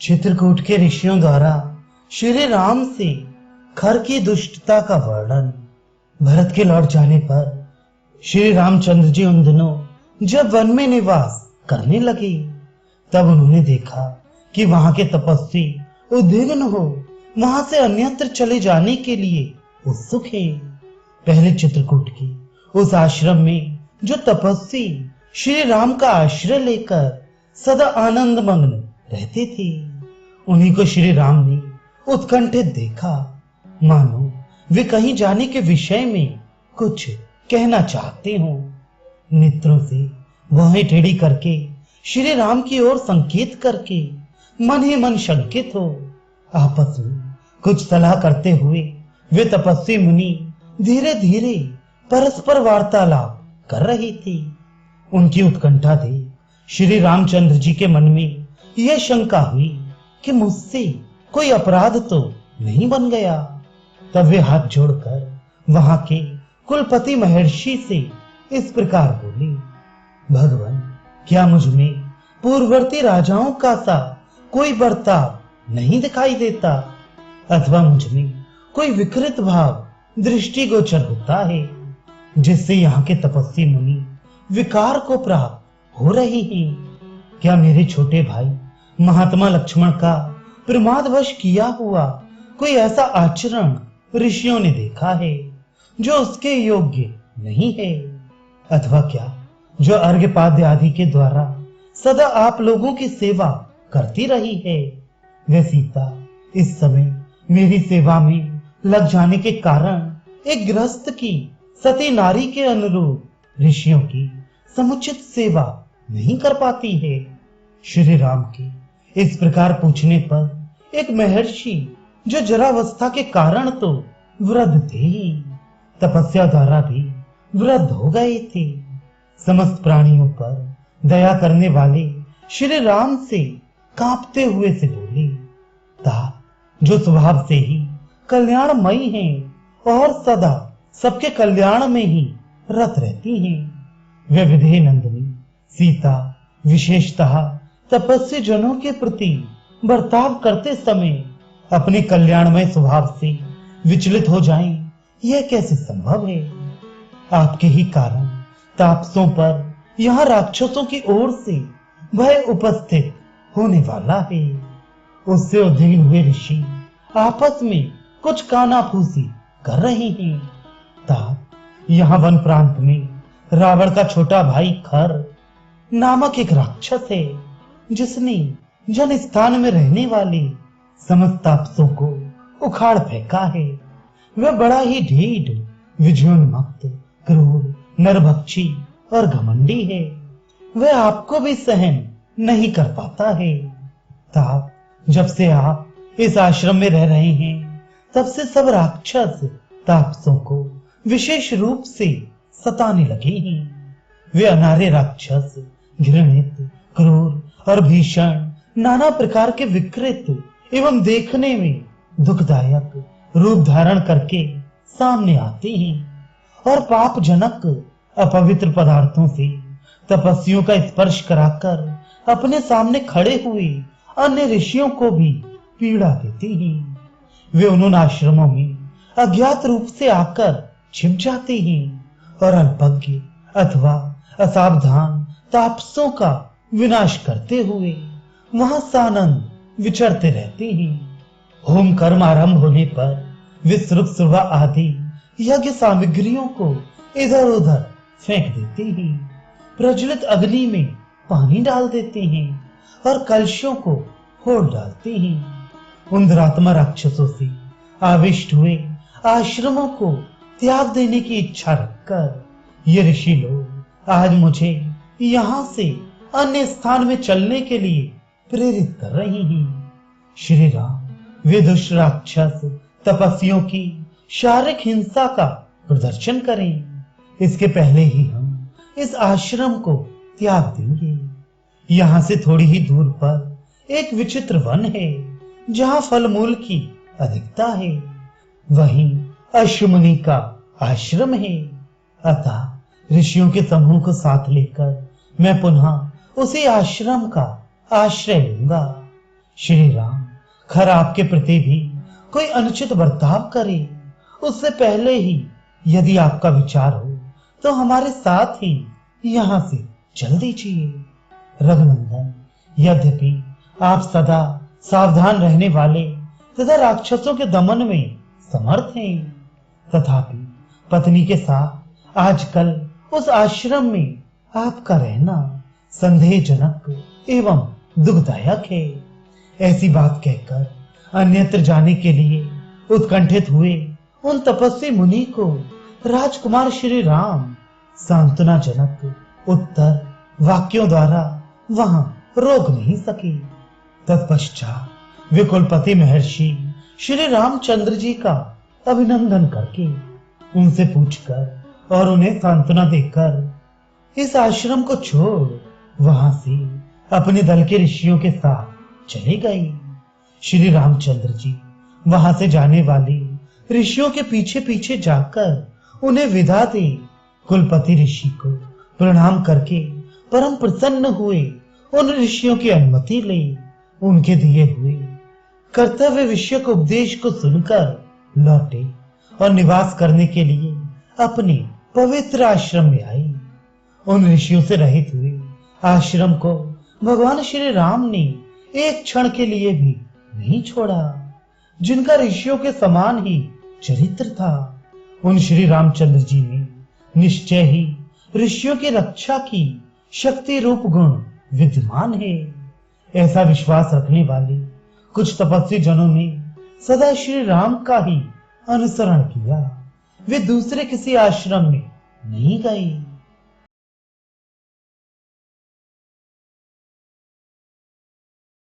चित्रकूट के ऋषियों द्वारा श्री राम से खर की दुष्टता का वर्णन। भरत के लौट जाने पर श्री रामचंद्र जी उन दिनों जब वन में निवास करने लगे, तब उन्होंने देखा कि वहां के तपस्वी उद्विग्न हो वहां से अन्यत्र चले जाने के लिए उत्सुक हैं। पहले चित्रकूट के उस आश्रम में जो तपस्वी श्री राम का आश्रय लेकर सदा आनंद मग्न रहते थे, उन्हीं को श्री राम ने उत्कंठित देखा, मानो वे कहीं जाने के विषय में कुछ कहना चाहते हो। नेत्रों से भौहें टेढ़ी करके श्री राम की ओर संकेत करके मन ही मन शंकित हो आपस में कुछ सलाह करते हुए वे तपस्वी मुनि धीरे धीरे परस्पर वार्तालाप कर रहे थे। उनकी उत्कंठा देख श्री रामचंद्र जी के मन में यह शंका हुई कि मुझसे कोई अपराध तो नहीं बन गया। तब वे हाथ जोड़कर वहां के कुलपति महर्षि से इस प्रकार बोले, भगवान, क्या मुझ में पूर्ववर्ती राजाओं का सा कोई बर्ताव नहीं दिखाई देता, अथवा मुझ में कोई विकृत भाव दृष्टिगोचर होता है, जिससे यहाँ के तपस्वी मुनि विकार को प्राप्त हो रहे हैं? क्या मेरे छोटे भाई महात्मा लक्ष्मण का प्रमादवश किया हुआ कोई ऐसा आचरण ऋषियों ने देखा है जो उसके योग्य नहीं है? अथवा क्या जो अर्घ्यपाद्य आदि के द्वारा सदा आप लोगों की सेवा करती रही है, वह सीता इस समय मेरी सेवा में लग जाने के कारण एक गृहस्थ की सती नारी के अनुरूप ऋषियों की समुचित सेवा नहीं कर पाती है? श्री राम के इस प्रकार पूछने पर एक महर्षि जो जरावस्था के कारण तो वृद्ध थे ही, तपस्या द्वारा भी वृद्ध हो गए थे, समस्त प्राणियों पर दया करने वाले श्री राम से कांपते हुए से बोले, तात, जो स्वभाव से ही कल्याणमयी हैं और सदा सबके कल्याण में ही रत रहती हैं, वे विधेय नंदिनी सीता विशेषतः तपस्वी जनों के प्रति बर्ताव करते समय अपने कल्याणमय स्वभाव से विचलित हो जाएं, यह कैसे संभव है? आपके ही कारण तापसों पर यहाँ राक्षसों की ओर से भय उपस्थित होने वाला है। उससे उद्विग्न हुए ऋषि आपस में कुछ कानाफूसी कर रहे हैं। ताप, यहाँ वन प्रांत में रावण का छोटा भाई खर नामक एक राक्षस है, जिसने जन स्थान में रहने वाले समस्त तापसों को उखाड़ फेंका है। वह बड़ा ही ढीठ, विजयोन्मत्त, क्रूर, नरभक्षी और घमंडी है। वह आपको भी सहन नहीं कर पाता है। ताप, जब से आप इस आश्रम में रह रहे हैं, तब से सब राक्षस तापसों को विशेष रूप से सताने लगे हैं। वे अनार्य राक्षस घृणित, क्रूर और भीषण नाना प्रकार के विकृत एवं देखने में दुखदायक रूप धारण करके सामने आते हैं और पापजनक अपवित्र पदार्थों से तपस्वियों का स्पर्श कराकर अपने सामने खड़े हुए अन्य ऋषियों को भी पीड़ा देते हैं। वे उन आश्रमों में अज्ञात रूप से आकर छिप जाते हैं और अल्पज्ञ अथवा असावधान तापसों का विनाश करते हुए वहां सानंद विचरते रहते हैं। होम कर्म आरंभ होने पर विस्तृत सुवा आदि यज्ञ सामग्रियों को इधर उधर फेंक देते हैं, प्रज्वलित अग्नि में पानी डाल देते हैं और कलशों को फोड़ डालते हैं। उन दुरात्मा राक्षसों से आविष्ट हुए आश्रमों को त्याग देने की इच्छा रखकर ये ऋषि लोग आज मुझे यहाँ से अन्य स्थान में चलने के लिए प्रेरित कर रहे हैं। श्री राम, वे दुष्ट राक्षस तपस्वियों की शारीरिक हिंसा का प्रदर्शन करें, इसके पहले ही हम इस आश्रम को त्याग देंगे। यहाँ से थोड़ी ही दूर पर एक विचित्र वन है, जहाँ फल मूल की अधिकता है। वहीं अश्वमुनि का आश्रम है। अतः ऋषियों के समूह को साथ लेकर मैं पुनः उसी आश्रम का आश्रय लूंगा। श्री राम खर आपके प्रति भी कोई अनुचित बर्ताव करे उससे पहले ही यदि आपका विचार हो तो हमारे साथ ही यहाँ से चल दीजिए। रघुनंदन, यद्यपि आप सदा सावधान रहने वाले तथा राक्षसों के दमन में समर्थ हैं, तथापि पत्नी के साथ आजकल उस आश्रम में आपका रहना संदेहजनक एवं दुखदायक है। ऐसी बात कहकर अन्यत्र जाने के लिए उत्कंठित हुए उन तपस्वी मुनि को राजकुमार श्री राम सांत्वनाजनक उत्तर वाक्यों द्वारा वहां रोक नहीं सके। तत्पश्चात वे कुलपति महर्षि श्री रामचंद्र जी का अभिनंदन करके उनसे पूछकर और उन्हें सांत्वना देकर इस आश्रम को छोड़ वहां से अपने दल के ऋषियों के साथ चले गए। श्री रामचंद्र जी वहां से जाने वाले ऋषियों के पीछे पीछे जाकर उन्हें विदा दे कुलपति ऋषि को प्रणाम करके परम प्रसन्न हुए उन ऋषियों की अनुमति ले उनके दिए हुए कर्तव्य विषयक उपदेश को सुनकर लौटे और निवास करने के लिए अपने पवित्र आश्रम में आए। उन ऋषियों से रहित हुए आश्रम को भगवान श्री राम ने एक क्षण के लिए भी नहीं छोड़ा, जिनका ऋषियों के समान ही चरित्र था। उन श्री रामचंद्र जी ने निश्चय ही ऋषियों की रक्षा की शक्ति रूप गुण विद्यमान है। ऐसा विश्वास रखने वाले कुछ तपस्वी जनों ने सदा श्री राम का ही अनुसरण किया। वे दूसरे किसी आश्रम में नहीं गए।